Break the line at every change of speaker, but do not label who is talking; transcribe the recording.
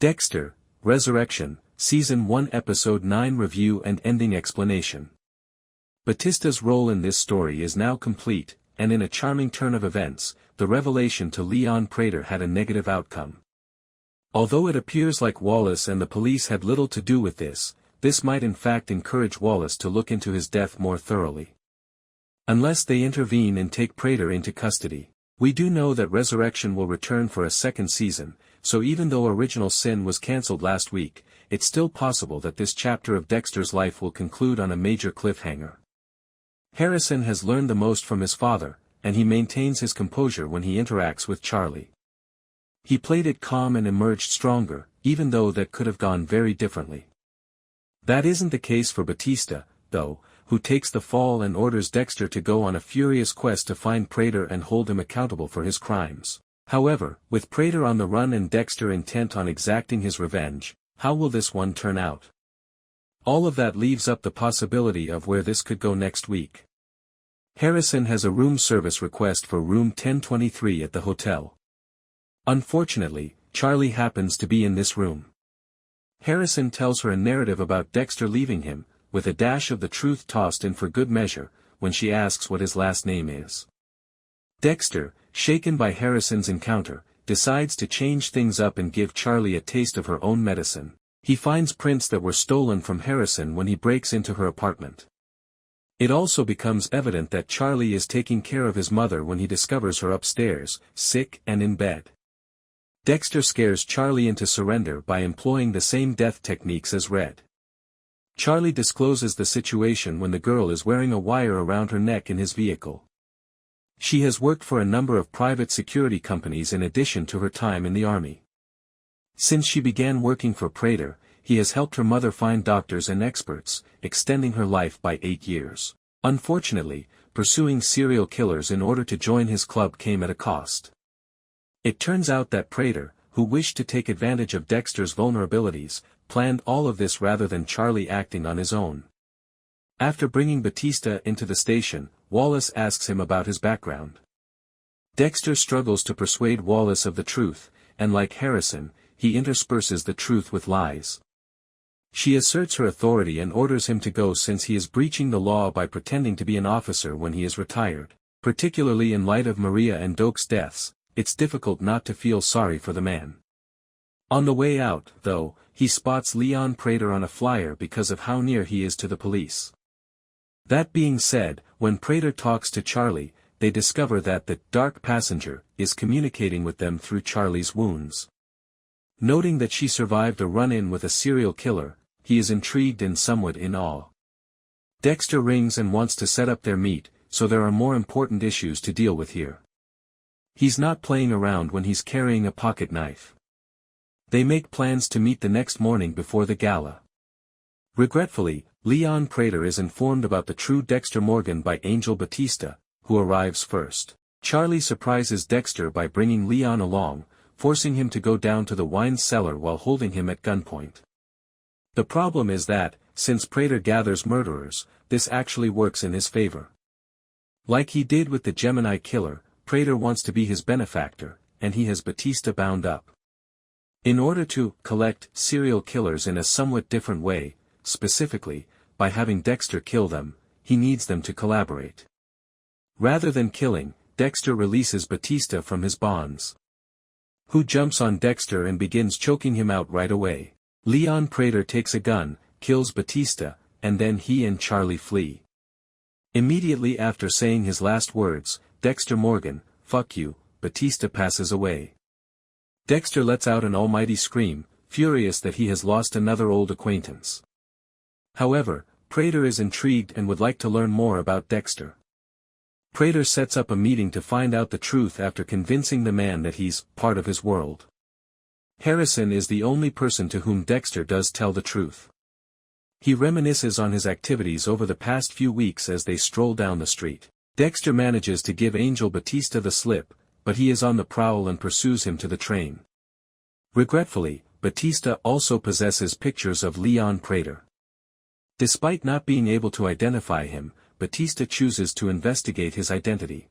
Dexter, Resurrection, Season 1 Episode 9 Review and Ending Explanation. Batista's role in this story is now complete, and in a charming turn of events, the revelation to Leon Prater had a negative outcome. Although it appears like Wallace and the police had little to do with this might in fact encourage Wallace to look into his death more thoroughly. Unless they intervene and take Prater into custody. We do know that Resurrection will return for a second season, so even though Original Sin was cancelled last week, it's still possible that this chapter of Dexter's life will conclude on a major cliffhanger. Harrison has learned the most from his father, and he maintains his composure when he interacts with Charley. He played it calm and emerged stronger, even though that could have gone very differently. That isn't the case for Batista, though, who takes the fall and orders Dexter to go on a furious quest to find Prater and hold him accountable for his crimes. However, with Prater on the run and Dexter intent on exacting his revenge, how will this one turn out? All of that leaves up the possibility of where this could go next week. Harrison has a room service request for room 1023 at the hotel. Unfortunately, Charley happens to be in this room. Harrison tells her a narrative about Dexter leaving him, with a dash of the truth tossed in for good measure, when she asks what his last name is. Dexter, shaken by Harrison's encounter, decides to change things up and give Charley a taste of her own medicine. He finds prints that were stolen from Harrison when he breaks into her apartment. It also becomes evident that Charley is taking care of his mother when he discovers her upstairs, sick and in bed. Dexter scares Charley into surrender by employing the same death techniques as Red. Charley discloses the situation when the girl is wearing a wire around her neck in his vehicle. She has worked for a number of private security companies in addition to her time in the army. Since she began working for Prater, he has helped her mother find doctors and experts, extending her life by 8 years. Unfortunately, pursuing serial killers in order to join his club came at a cost. It turns out that Prater, who wished to take advantage of Dexter's vulnerabilities, planned all of this rather than Charley acting on his own. After bringing Batista into the station, Wallace asks him about his background. Dexter struggles to persuade Wallace of the truth, and like Harrison, he intersperses the truth with lies. She asserts her authority and orders him to go since he is breaching the law by pretending to be an officer when he is retired. Particularly in light of Maria and Doak's deaths, it's difficult not to feel sorry for the man. On the way out, though, he spots Leon Prater on a flyer because of how near he is to the police. That being said, when Prater talks to Charley, they discover that the dark passenger is communicating with them through Charley's wounds. Noting that she survived a run-in with a serial killer, he is intrigued and somewhat in awe. Dexter rings and wants to set up their meet, so there are more important issues to deal with here. He's not playing around when he's carrying a pocket knife. They make plans to meet the next morning before the gala. Regretfully, Leon Prater is informed about the true Dexter Morgan by Angel Batista, who arrives first. Charley surprises Dexter by bringing Leon along, forcing him to go down to the wine cellar while holding him at gunpoint. The problem is that, since Prater gathers murderers, this actually works in his favor. Like he did with the Gemini Killer, Prater wants to be his benefactor, and he has Batista bound up. In order to collect serial killers in a somewhat different way, specifically, by having Dexter kill them, he needs them to collaborate. Rather than killing, Dexter releases Batista from his bonds. Who jumps on Dexter and begins choking him out right away. Leon Prater takes a gun, kills Batista, and then he and Charley flee. Immediately after saying his last words, Dexter Morgan, fuck you, Batista passes away. Dexter lets out an almighty scream, furious that he has lost another old acquaintance. However, Prater is intrigued and would like to learn more about Dexter. Prater sets up a meeting to find out the truth after convincing the man that he's part of his world. Harrison is the only person to whom Dexter does tell the truth. He reminisces on his activities over the past few weeks as they stroll down the street. Dexter manages to give Angel Batista the slip, but he is on the prowl and pursues him to the train. Regretfully, Batista also possesses pictures of Leon Prater. Despite not being able to identify him, Batista chooses to investigate his identity.